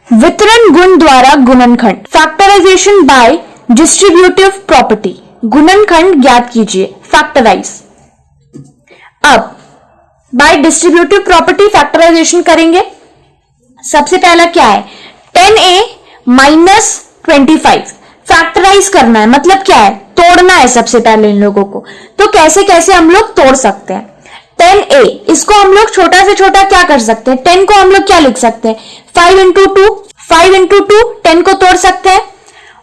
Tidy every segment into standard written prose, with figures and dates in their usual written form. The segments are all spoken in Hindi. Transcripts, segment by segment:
वितरण गुण द्वारा गुणनखंड, फैक्टराइजेशन बाय डिस्ट्रीब्यूटिव प्रॉपर्टी, गुणनखंड ज्ञात कीजिए, फैक्टराइज। अब बाय डिस्ट्रीब्यूटिव प्रॉपर्टी फैक्टराइजेशन करेंगे। सबसे पहला क्या है, 10a माइनस 25 फैक्टराइज करना है, मतलब क्या है, तोड़ना है सबसे पहले इन लोगों को। तो कैसे कैसे हम लोग तोड़ सकते हैं, 10a इसको हम लोग छोटा से छोटा क्या कर सकते हैं, 10 को हम लोग क्या लिख सकते हैं, 5 इंटू 2 10 को तोड़ सकते हैं,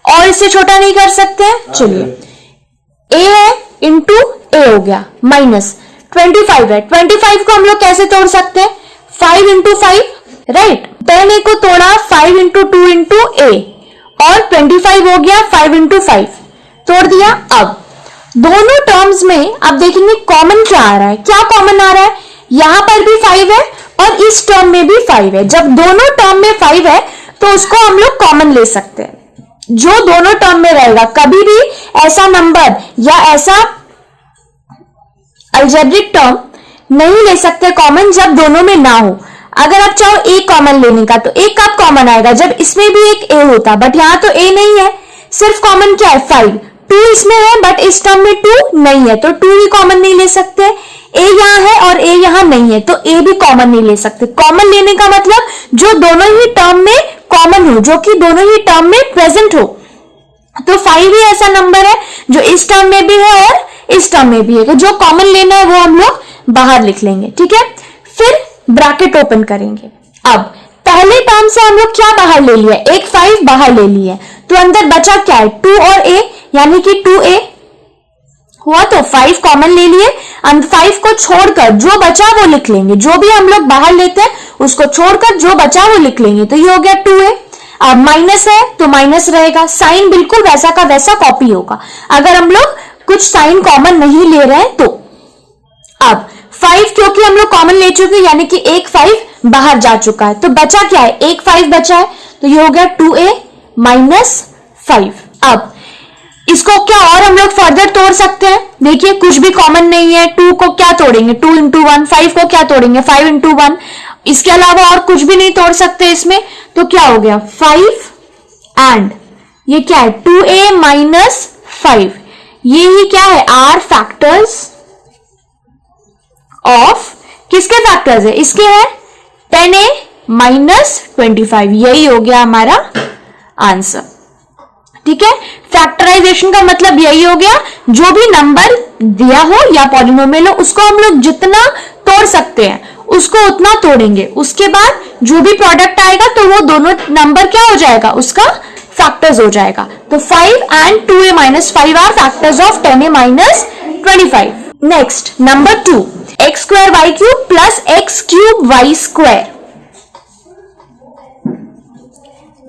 और इससे छोटा नहीं कर सकते हैं। चलिए a है इंटू a हो गया, माइनस 25 है, 25 को हम लोग कैसे तोड़ सकते हैं, 5 इंटू 5, राइट। 10a को तोड़ा 5 इंटू 2 इंटू a, और 25 हो गया 5 इंटू 5, तोड़ दिया। अब दोनों टर्म्स में आप देखेंगे कॉमन क्या आ रहा है, क्या कॉमन आ रहा है, यहां पर भी 5 है और इस टर्म में भी 5 है। जब दोनों टर्म में 5 है तो उसको हम लोग कॉमन ले सकते हैं। जो दोनों टर्म में रहेगा, कभी भी ऐसा नंबर या ऐसा अलजेब्रिक टर्म नहीं ले सकते कॉमन जब दोनों में ना हो। अगर आप चाहो a कॉमन लेने का तो एक कब कॉमन आएगा, जब इसमें भी एक a होता, बट यहां तो a नहीं है, सिर्फ कॉमन क्या है 5, 2 इसमें है बट इस टर्म में 2 नहीं है, तो 2 भी कॉमन नहीं ले सकते। a यहां है और a यहां नहीं है, तो a भी कॉमन नहीं ले सकते। कॉमन लेने का मतलब जो दोनों ही टर्म में कॉमन हो, जो कि दोनों ही टर्म में प्रेजेंट हो। तो 5 ही ऐसा नंबर है जो इस टर्म में भी है और इस टर्म में भी है, तो जो कॉमन लेना है वो हम लोग बाहर लिख लेंगे, ठीक है। फिर ब्रैकेट ओपन करेंगे। अब पहले टर्म से हम लोग क्या बाहर ले लिया, एक 5 बाहर ले लिया, तो अंदर बचा क्या है, 2 और a, यानी कि 2a हुआ, तो 5 कॉमन ले लिए। 5 को छोड़कर जो बचा वो लिख लेंगे, जो भी हम लोग बाहर लेते हैं उसको छोड़कर जो बचा वो लिख लेंगे, तो ये हो गया 2a। अब माइनस है तो माइनस रहेगा, साइन बिल्कुल वैसा का वैसा कॉपी होगा अगर हम लोग कुछ साइन कॉमन नहीं ले रहे हैं तो। अब 5 क्योंकि हम लोग कॉमन ले चुके हैं, यानी कि एक 5 बाहर जा चुका है, तो बचा क्या है, एक 5 बचा है, तो ये हो गया 2a माइनस 5। अब इसको क्या और हम लोग फर्दर तोड़ सकते हैं, देखिए कुछ भी कॉमन नहीं है, 2 को क्या तोड़ेंगे, 2 इंटू 1, 5 को क्या तोड़ेंगे, 5 इंटू 1, इसके अलावा और कुछ भी नहीं तोड़ सकते इसमें, तो क्या हो गया 5 एंड ये क्या है 2a माइनस 5, ये ही क्या है आर फैक्टर्स ऑफ, किसके फैक्टर्स है, इसके है 10a माइनस 25, यही हो गया हमारा आंसर, ठीक है। फैक्टराइजेशन का मतलब यही हो गया, जो भी नंबर दिया हो या पॉलिनोमियल हो उसको हम लोग जितना तोड़ सकते हैं उसको उतना तोड़ेंगे, उसके बाद जो भी प्रोडक्ट आएगा तो वो दोनों नंबर क्या हो जाएगा, उसका फैक्टर्स हो जाएगा। तो 5 and 2a minus 5 are factors of 10a minus 25। Next number 2, x square y cube plus x cube y square,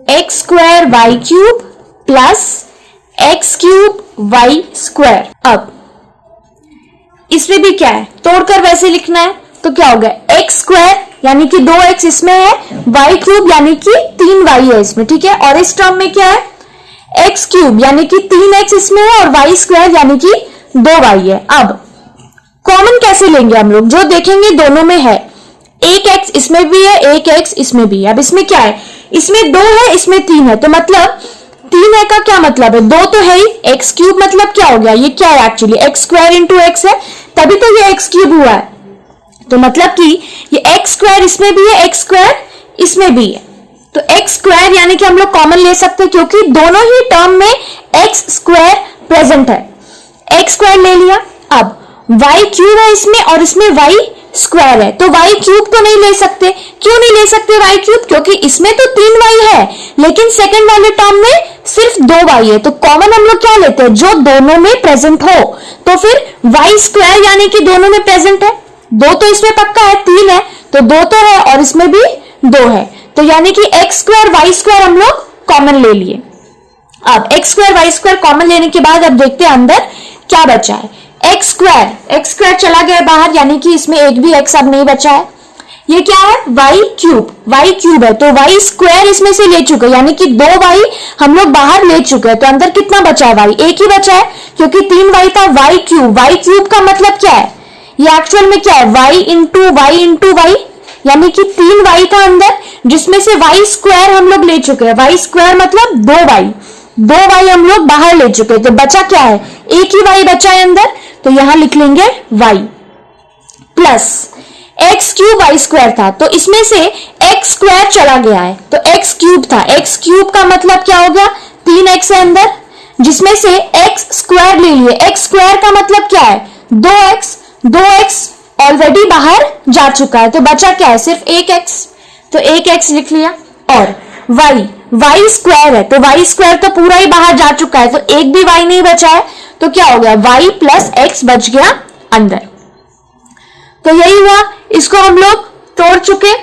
x square y cube plus x cube y square. अब इसमें भी क्या है, तोड़कर वैसे लिखना है, तो क्या हो गया एक्स स्क्वायर यानी कि 2x इसमें है, वाई क्यूब यानी कि 3y है इसमें, ठीक है। और इस टर्म में क्या है, एक्स क्यूब यानी कि 3x इसमें है और वाई स्क्वायर यानी कि 2y है। अब कॉमन कैसे लेंगे हम लोग, जो देखेंगे दोनों में है, एक x इसमें भी है, एक x इसमें भी है। अब इसमें क्या है, इसमें 2 है, इसमें 3 है, तो मतलब 3 है का क्या मतलब है, 2 तो है ही, एक्स क्यूब मतलब क्या हो गया, ये क्या है actually x square into x है, तभी तो ये एक्स क्यूब हुआ है, तो मतलब कि ये एक्स स्क्वायर इसमें भी है, एक्स स्क्वायर इसमें भी है, तो एक्स स्क्वायर यानी कि हम लोग कॉमन ले सकते हैं क्योंकि दोनों ही टर्म में एक्स स्क्वायर प्रेजेंट है, एक्स स्क्वायर ले लिया। अब वाई क्यूब है इसमें और इसमें वाई स्क्वायर है, तो वाई क्यूब तो नहीं ले सकते, क्यों नहीं ले सकते वाई क्यूब, क्योंकि इसमें तो 3y है लेकिन सेकंड वाले टर्म में सिर्फ 2y है, तो कॉमन हम लोग क्या लेते हैं, जो दोनों में प्रेजेंट हो, तो फिर वाई स्क्वायर यानी कि दोनों में प्रेजेंट है, 2 तो इसमें पक्का है, 3 है तो 2 तो है और इसमें भी 2 है, तो यानी कि एक्स स्क्वायर वाई स्क्वायर हम लोग कॉमन ले लिए। अब x square y square common लेने के बाद अब देखते हैं अंदर क्या बचा है, एक्स स्क्वायर चला गया बाहर, यानी कि इसमें एक भी एक्स अब नहीं बचा है। ये क्या है, वाई क्यूब है, तो वाई स्क्वायर इसमें से ले चुके, यानी कि 2y हम लोग बाहर ले चुके हैं, तो अंदर कितना बचा है, वाई एक ही बचा है क्योंकि 3y था। वाई क्यूब का मतलब क्या है, ये एक्चुअल में क्या है, y इंटू वाई यानी कि 3y था अंदर, जिसमें से वाई स्क्वायर हम लोग ले चुके हैं। वाई स्क्वायर मतलब 2y हम लोग बाहर ले चुके हैं, तो बचा क्या है, एक ही y बचा है अंदर, तो यहां लिख लेंगे y plus x cube y square था, तो इसमें से एक्स स्क्वायर चला गया है, तो एक्स क्यूब था। एक्स क्यूब का मतलब क्या हो गया, 3x है अंदर, जिसमें से एक्स स्क्वायर ले लिए। एक्स स्क्वायर का मतलब क्या है, 2x ऑलरेडी बाहर जा चुका है, तो बचा क्या है, सिर्फ 1x, तो 1x लिख लिया। और y स्क्वायर है, तो y स्क्वायर तो पूरा ही बाहर जा चुका है, तो एक भी y नहीं बचा है, तो क्या हो गया, y प्लस x बच गया अंदर। तो यही हुआ, इसको हम लोग तोड़ चुके,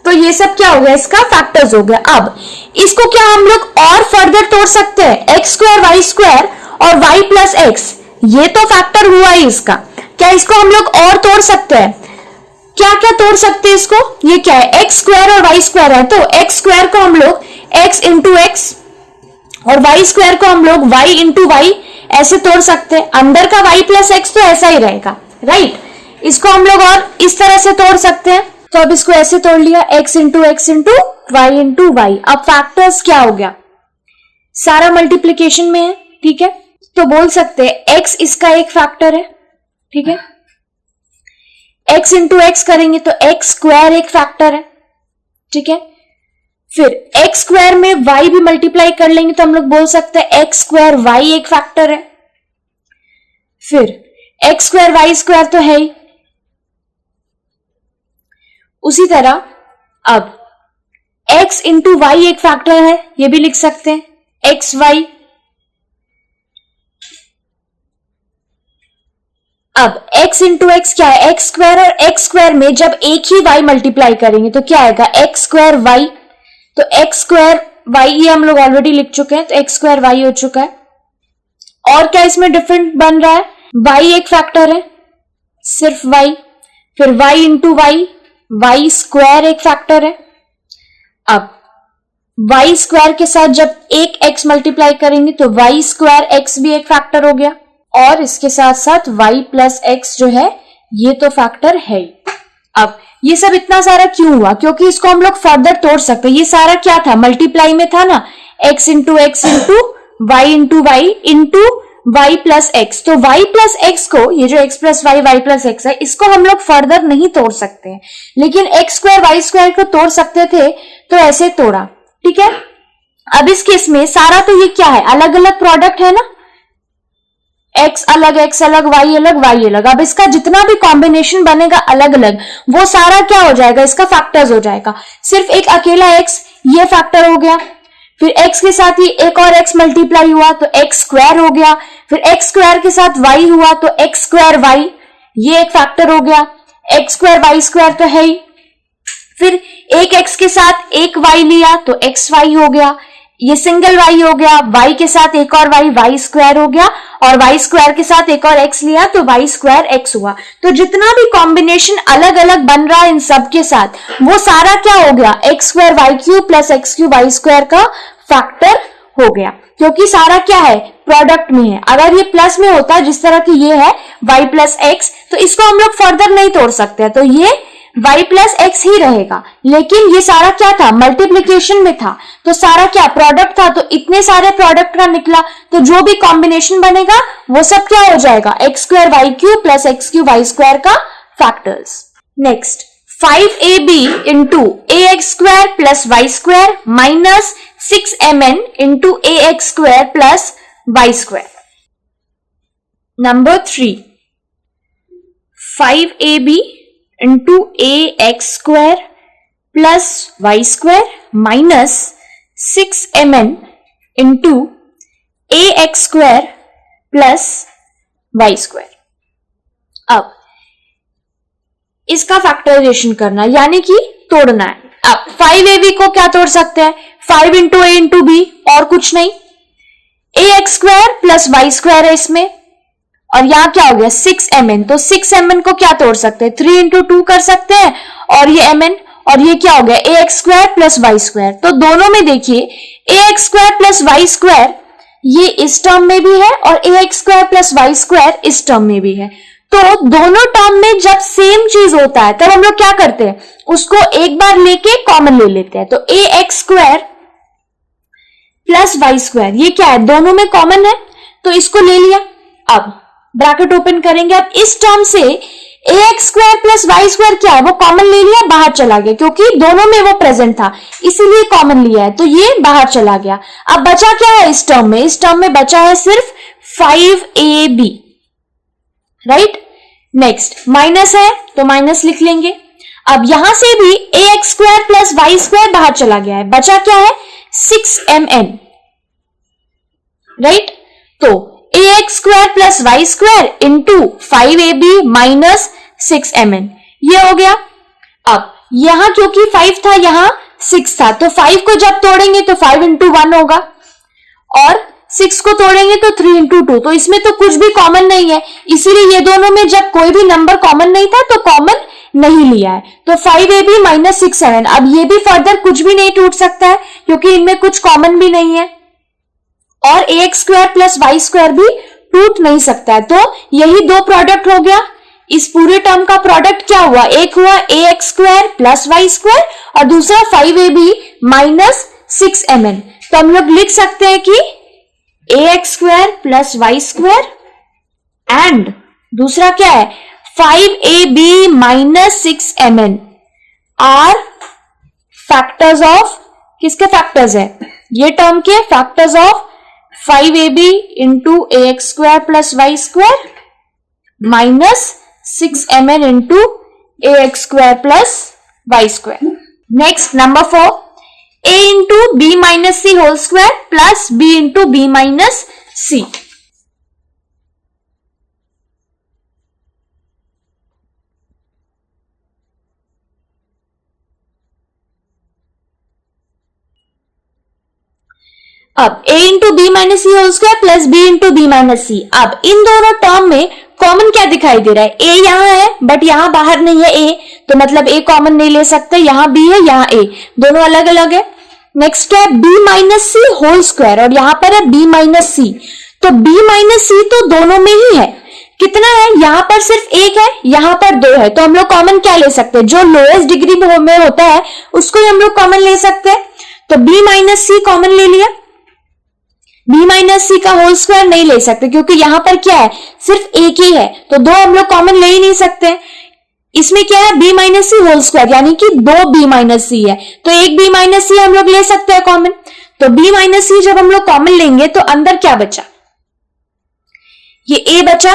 तो ये सब क्या हो गया, इसका फैक्टर्स हो गया। अब इसको क्या हम लोग और फर्दर तोड़ सकते हैं, एक्स स्क्वायर वाई स्क्वायर और y प्लस एक्स, ये तो फैक्टर हुआ ही इसका, क्या इसको हम लोग और तोड़ सकते हैं, क्या क्या तोड़ सकते हैं इसको, ये क्या है, एक्स स्क्वायर और वाई स्क्वायर है, तो एक्स स्क्वायर को हम लोग x इंटू एक्स और वाई स्क्वायर को हम लोग y इंटू वाई ऐसे तोड़ सकते हैं। अंदर का y प्लस एक्स तो ऐसा ही रहेगा, राइट। इसको हम लोग और इस तरह से तोड़ सकते हैं, तो अब इसको ऐसे तोड़ लिया, x into x into y into y. अब फैक्टर्स क्या हो गया, सारा मल्टीप्लीकेशन में है, ठीक है, तो बोल सकते हैं x इसका एक फैक्टर है, ठीक है, x इंटू एक्स करेंगे तो x स्क्वायर एक फैक्टर है, ठीक है, फिर x स्क्वायर में y भी मल्टीप्लाई कर लेंगे तो हम लोग बोल सकते हैं x स्क्वायर y एक फैक्टर है, फिर x स्क्वायर वाई स्क्वायर तो है ही। उसी तरह अब x इंटू वाई एक फैक्टर है, ये भी लिख सकते हैं, एक्स वाई। अब x इंटू एक्स क्या है, एक्स स्क्वायर, और एक्स स्क्वायर में जब एक ही y मल्टीप्लाई करेंगे तो क्या आएगा, एक्स स्क्वायर वाई, तो एक्स स्क्वायर वाई ये हम लोग ऑलरेडी लिख चुके हैं, तो एक्स स्क्वायर वाई हो चुका है। और क्या इसमें डिफरेंट बन रहा है, y एक फैक्टर है, सिर्फ y, फिर y into y, y square एक फैक्टर है। अब y स्क्वायर के साथ जब एक x मल्टीप्लाई करेंगे तो y स्क्वायर x भी एक फैक्टर हो गया, और इसके साथ साथ y प्लस एक्स जो है ये तो फैक्टर है ही। अब ये सब इतना सारा क्यों हुआ, क्योंकि इसको हम लोग फर्दर तोड़ सकते हैं। ये सारा क्या था, मल्टीप्लाई में था ना, x into x into y into y into y plus x, तो y प्लस एक्स को, ये जो x plus y y plus x है, इसको हम लोग फर्दर नहीं तोड़ सकते हैं, लेकिन x स्क्वायर वाई स्क्वायर को तोड़ सकते थे, तो ऐसे तोड़ा, ठीक है। अब इस केस में सारा तो ये क्या है, अलग अलग प्रोडक्ट है ना, x अलग y अलग। अब इसका जितना भी कॉम्बिनेशन बनेगा अलग अलग, वो सारा क्या हो जाएगा, इसका फैक्टर्स हो जाएगा। सिर्फ एक अकेला x ये फैक्टर हो गया, फिर x के साथ ही एक और x मल्टीप्लाई हुआ तो x स्क्वायर हो गया, फिर x स्क्वायर के साथ y हुआ तो x स्क्वायर y, ये एक फैक्टर हो गया। x स्क्वायर y स्क्वायर तो है ही, फिर एक x के साथ एक y लिया तो x y हो गया, ये सिंगल y हो गया, y के साथ एक और y स्क्वायर हो गया, और y स्क्वायर के साथ एक और x लिया तो y स्क्वायर x हुआ। तो जितना भी कॉम्बिनेशन अलग अलग बन रहा है इन सब के साथ, वो सारा क्या हो गया, x square y cube plus x cube y square का फैक्टर हो गया, क्योंकि सारा क्या है, प्रोडक्ट में है। अगर ये प्लस में होता जिस तरह की ये है y प्लस एक्स, तो इसको हम लोग फर्दर नहीं तोड़ सकते, तो ये y प्लस एक्स ही रहेगा। लेकिन ये सारा क्या था, मल्टीप्लीकेशन में था, तो सारा क्या प्रोडक्ट था, तो इतने सारे प्रोडक्ट का निकला, तो जो भी कॉम्बिनेशन बनेगा वो सब क्या हो जाएगा, x square y cube plus x cube y square का factors. Next 5ab into a x square plus y square minus 6mn into a x square plus y square. Number 3 5ab into a x square plus y square minus 6mn into a x square plus y square. अब इसका फैक्टराइजेशन करना यानी कि तोड़ना है। अब 5ab को क्या तोड़ सकते हैं, 5 इंटू ए इंटू बी, और कुछ नहीं, a x square plus y square है इसमें, और यहां क्या हो गया 6mn, तो 6mn को क्या तोड़ सकते हैं, 3 इंटू 2 कर सकते हैं, और ये mn, और ये क्या हो गया a x square plus y square. तो दोनों में देखिए a x square plus y square ये इस टर्म में भी है और a x square plus y square इस टर्म में भी है, तो दोनों टर्म में जब सेम चीज होता है तब हम लोग क्या करते हैं, उसको एक बार लेके कॉमन ले लेते हैं। तो a x square plus y square, ये क्या है, दोनों में कॉमन है, तो इसको ले लिया। अब ब्रैकेट ओपन करेंगे। अब इस टर्म से a x square plus y square क्या है, वो कॉमन ले लिया, बाहर चला गया, क्योंकि दोनों में वो प्रेजेंट था इसीलिए कॉमन लिया है, तो ये बाहर चला गया। अब बचा क्या है इस टर्म में, इस टर्म में बचा है सिर्फ 5ab, राइट। नेक्स्ट माइनस है तो माइनस लिख लेंगे। अब यहां से भी a x square plus y square बाहर चला गया है, बचा क्या है 6mn, राइट। तो a x square plus y square into 5ab minus 6mn, ये हो गया। अब यहां क्योंकि 5 था यहां 6 था, तो 5 को जब तोड़ेंगे तो 5 इंटू 1 होगा, और 6 को तोड़ेंगे तो 3 इंटू 2, तो इसमें तो कुछ भी कॉमन नहीं है, इसीलिए ये दोनों में जब कोई भी नंबर कॉमन नहीं था तो कॉमन नहीं लिया है। तो 5ab माइनस 6mn, अब ये भी फर्दर कुछ भी नहीं टूट सकता है क्योंकि इनमें कुछ कॉमन भी नहीं है, और a x square plus y square भी टूट नहीं सकता है। तो यही दो प्रोडक्ट हो गया। इस पूरे टर्म का प्रोडक्ट क्या हुआ, एक हुआ a x square plus y square और दूसरा 5ab माइनस 6mn। तो हम लोग लिख सकते हैं कि a x square plus y square and दूसरा क्या है 5ab minus 6mn are factors of, किसके फैक्टर्स है, ये टर्म के factors of 5ab into a x square plus y square minus 6mn into a x square plus y square. Next number 4, a into b minus c whole square plus b into b minus c. अब a into b minus c whole square plus b into b minus c. अब इन दोनों टर्म में कॉमन क्या दिखाई दे रहा है, a यहां है बट यहां बाहर नहीं है a, तो मतलब a कॉमन नहीं ले सकते, यहां b है यहां a, दोनों अलग अलग है। नेक्स्ट है b minus c whole square और यहां पर है b माइनस सी, तो b माइनस सी तो दोनों में ही है, कितना है, यहां पर सिर्फ एक है यहां पर 2 है, तो हम लोग कॉमन क्या ले सकते हैं, जो लोएस्ट डिग्री में होता है उसको ही हम लोग कॉमन ले सकते हैं। तो b माइनस सी कॉमन ले लिया, b माइनस सी का होल स्क्वायर नहीं ले सकते क्योंकि यहां पर क्या है सिर्फ एक ही है, तो 2 हम लोग कॉमन ले ही नहीं सकते। इसमें क्या है b minus c whole square यानी कि 2b माइनस सी है, तो एक b माइनस सी हम लोग ले सकते हैं कॉमन। तो b माइनस सी जब हम लोग कॉमन लेंगे तो अंदर क्या बचा, ये a बचा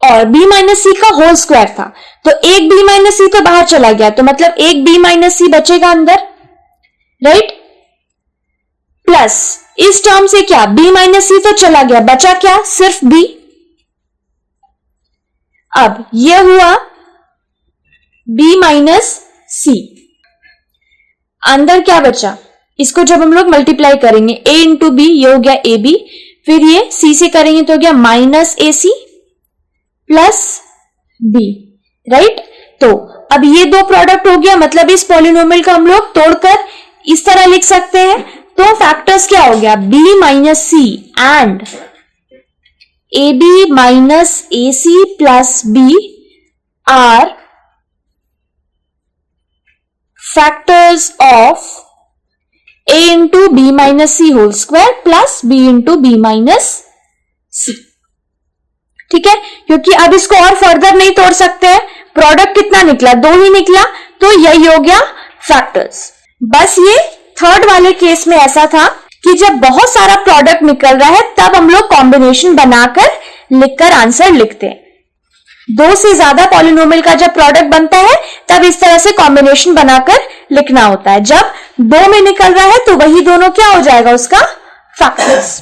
और b माइनस सी का होल स्क्वायर था, तो एक b माइनस सी तो बाहर चला गया, तो मतलब एक b माइनस सी बचेगा अंदर, राइट। प्लस इस टर्म से क्या b माइनस सी तो चला गया, बचा क्या सिर्फ b। अब यह हुआ b माइनस सी, अंदर क्या बचा, इसको जब हम लोग मल्टीप्लाई करेंगे a इंटू बी, ये हो गया ए बी, फिर ये c से करेंगे तो हो गया minus a c plus B, right. तो अब ये दो प्रोडक्ट हो गया, मतलब इस पॉलिनोमियल को हम लोग तोड़कर इस तरह लिख सकते हैं। तो फैक्टर्स क्या हो गया, b minus c and a b minus a c plus b are factors of a into b minus c whole square plus b into b minus c, ठीक है, क्योंकि अब इसको और फर्दर नहीं तोड़ सकते हैं। प्रोडक्ट कितना निकला, 2 ही निकला, तो यही हो गया फैक्टर्स। बस ये थर्ड वाले केस में ऐसा था कि जब बहुत सारा प्रोडक्ट निकल रहा है तब हम लोग कॉम्बिनेशन बनाकर लिखकर आंसर लिखते हैं। 2 से ज्यादा पॉलिनोमियल का जब प्रोडक्ट बनता है तब इस तरह से कॉम्बिनेशन बनाकर लिखना होता है। जब 2 में निकल रहा है तो वही दोनों क्या हो जाएगा, उसका फैक्टर्स।